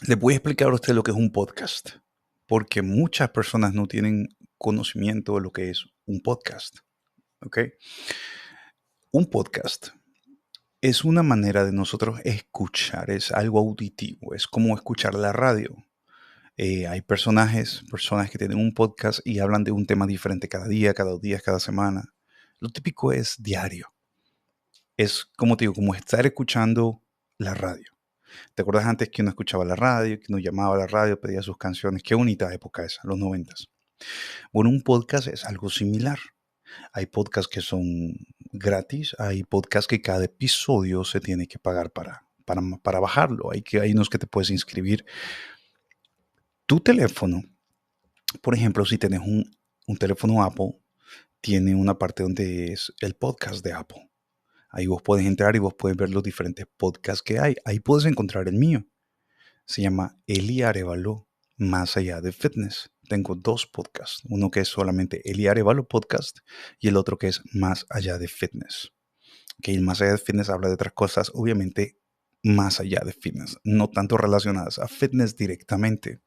Les voy a explicar a usted lo que es un podcast, porque muchas personas no tienen conocimiento de lo que es un podcast, ¿ok? Un podcast es una manera de nosotros escuchar, es algo auditivo, es como escuchar la radio. Hay personas que tienen un podcast y hablan de un tema diferente cada día, cada 2 días, cada semana. Lo típico es diario. Es como te digo, como estar escuchando la radio. ¿Te acuerdas antes que uno escuchaba la radio, que uno llamaba a la radio, pedía sus canciones? Qué bonita época esa, los noventas. Bueno, un podcast es algo similar. Hay podcasts que son gratis, hay podcasts que cada episodio se tiene que pagar para bajarlo. Hay unos que te puedes inscribir. Tu teléfono, por ejemplo, si tienes un teléfono Apple, tiene una parte donde es el podcast de Apple. Ahí vos puedes entrar y vos puedes ver los diferentes podcasts que hay. Ahí puedes encontrar el mío. Se llama Eli Arevalo, Más allá de Fitness. Tengo 2 podcasts, uno que es solamente Eli Arevalo Podcast y el otro que es Más allá de Fitness. Que el Más allá de Fitness habla de otras cosas, obviamente más allá de fitness, no tanto relacionadas a fitness directamente,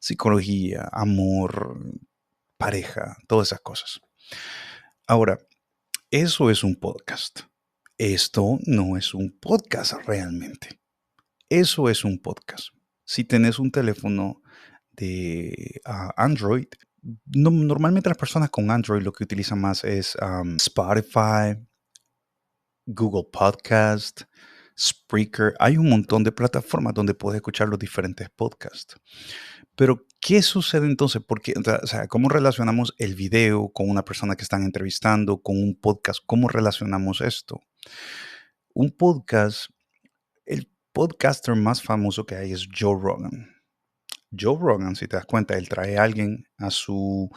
psicología, amor, pareja, todas esas cosas. Ahora, eso es un podcast. Esto no es un podcast realmente. Eso es un podcast. Si tenés un teléfono de Android, normalmente las personas con Android lo que utilizan más es Spotify, Google Podcast, Spreaker. Hay un montón de plataformas donde puedes escuchar los diferentes podcasts. Pero, ¿qué sucede entonces? Porque, o sea, ¿cómo relacionamos el video con una persona que están entrevistando, con un podcast? ¿Cómo relacionamos esto? Un podcast, el podcaster más famoso que hay es Joe Rogan. Joe Rogan, si te das cuenta, él trae a alguien a su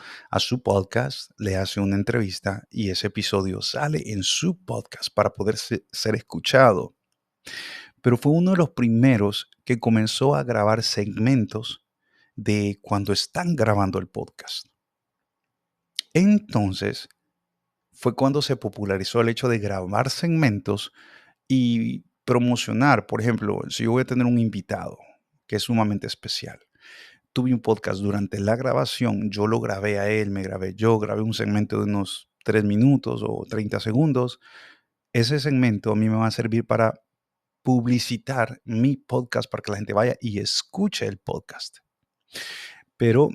podcast, le hace una entrevista y ese episodio sale en su podcast para poder ser escuchado. Pero fue uno de los primeros que comenzó a grabar segmentos de cuando están grabando el podcast. Entonces, fue cuando se popularizó el hecho de grabar segmentos y promocionar. Por ejemplo, si yo voy a tener un invitado que es sumamente especial, tuve un podcast durante la grabación, yo lo grabé a él, me grabé yo, grabé un segmento de unos 3 minutos o 30 segundos. Ese segmento a mí me va a servir para publicitar mi podcast para que la gente vaya y escuche el podcast. Pero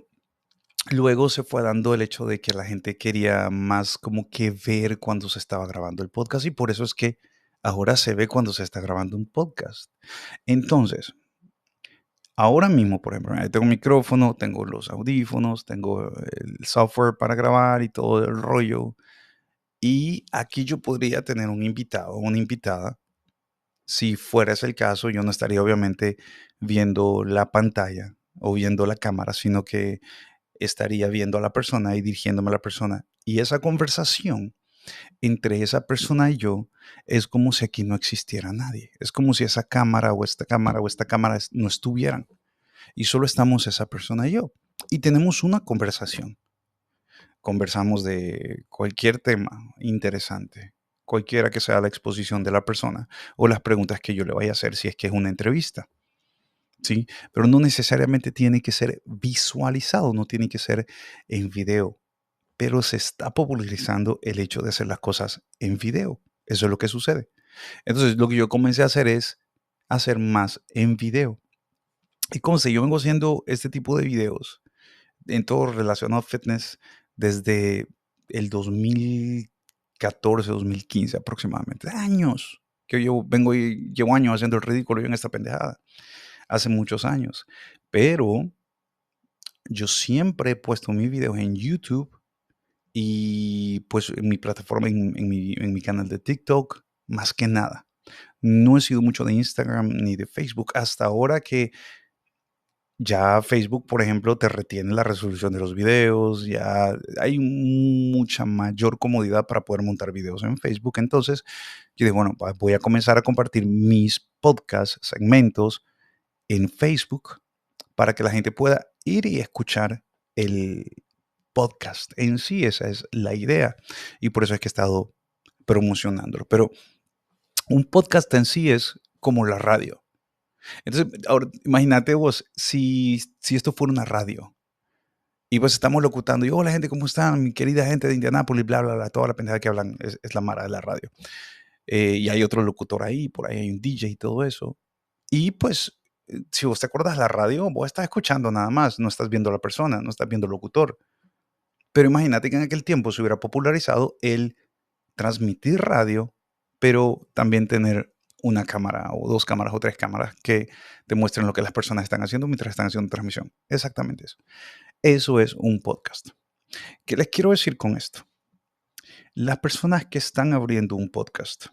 luego se fue dando el hecho de que la gente quería más como que ver cuando se estaba grabando el podcast y por eso es que ahora se ve cuando se está grabando un podcast. Entonces, ahora mismo, por ejemplo, tengo un micrófono, tengo los audífonos, tengo el software para grabar y todo el rollo. Y aquí yo podría tener un invitado o una invitada. Si fuera ese el caso, yo no estaría obviamente viendo la pantalla o viendo la cámara, sino que estaría viendo a la persona y dirigiéndome a la persona. Y esa conversación entre esa persona y yo es como si aquí no existiera nadie. Es como si esa cámara o esta cámara o esta cámara no estuvieran y solo estamos esa persona y yo. Y tenemos una conversación. Conversamos de cualquier tema interesante, cualquiera que sea la exposición de la persona o las preguntas que yo le vaya a hacer si es que es una entrevista. ¿Sí? Pero no necesariamente tiene que ser visualizado, no tiene que ser en video, pero se está popularizando el hecho de hacer las cosas en video. Eso es lo que sucede. Entonces, lo que yo comencé a hacer es hacer más en video. Y como sé, yo vengo haciendo este tipo de videos en todo relacionado a fitness desde el 2014, 2015 aproximadamente. Años que yo vengo y llevo años haciendo el ridículo yo en esta pendejada. Hace muchos años. Pero yo siempre he puesto mis videos en YouTube y pues en mi plataforma, en mi canal de TikTok, más que nada. No he sido mucho de Instagram ni de Facebook hasta ahora que ya Facebook, por ejemplo, te retiene la resolución de los videos, ya hay mucha mayor comodidad para poder montar videos en Facebook. Entonces, yo digo, bueno, voy a comenzar a compartir mis podcasts, segmentos en Facebook para que la gente pueda ir y escuchar el podcast en sí. Esa es la idea y por eso es que he estado promocionándolo. Pero un podcast en sí es como la radio. Entonces, ahora imagínate vos, si esto fuera una radio y pues estamos locutando y hola gente, ¿cómo están? Mi querida gente de Indianápolis, bla, bla, bla, toda la pendejada que hablan es la mara de la radio. Y hay otro locutor ahí, por ahí hay un DJ y todo eso. Y pues, si vos te acuerdas la radio, vos estás escuchando nada más, no estás viendo a la persona, no estás viendo el locutor. Pero imagínate que en aquel tiempo se hubiera popularizado el transmitir radio, pero también tener una cámara o 2 cámaras o 3 cámaras que te muestren lo que las personas están haciendo mientras están haciendo transmisión. Exactamente eso. Eso es un podcast. ¿Qué les quiero decir con esto? Las personas que están abriendo un podcast,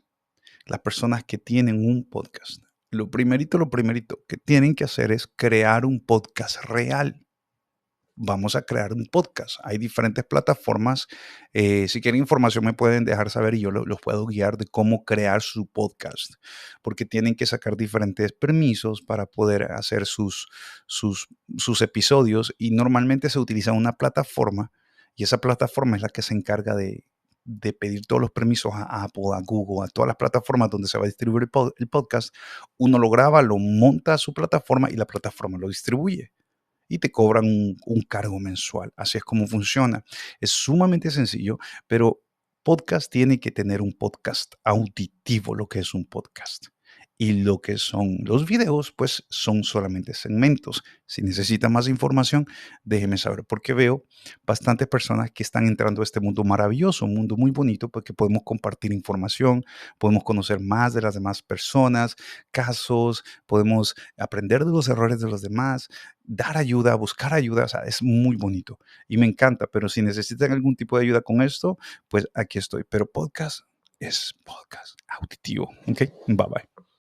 las personas que tienen un podcast, lo primerito que tienen que hacer es crear un podcast real. Vamos a crear un podcast. Hay diferentes plataformas. Si quieren información me pueden dejar saber y yo los puedo guiar de cómo crear su podcast, porque tienen que sacar diferentes permisos para poder hacer sus episodios y normalmente se utiliza una plataforma y esa plataforma es la que se encarga de pedir todos los permisos a Apple, a Google, a todas las plataformas donde se va a distribuir el podcast. Uno lo graba, lo monta a su plataforma y la plataforma lo distribuye y te cobran un cargo mensual. Así es como funciona. Es sumamente sencillo, pero podcast tiene que tener un podcast auditivo, lo que es un podcast. Y lo que son los videos, pues son solamente segmentos. Si necesita más información, déjeme saber, porque veo bastantes personas que están entrando a este mundo maravilloso, un mundo muy bonito, porque podemos compartir información, podemos conocer más de las demás personas, casos, podemos aprender de los errores de los demás, dar ayuda, buscar ayuda, o sea, es muy bonito y me encanta, pero si necesitan algún tipo de ayuda con esto, pues aquí estoy. Pero podcast es podcast auditivo, ¿ok? Bye bye.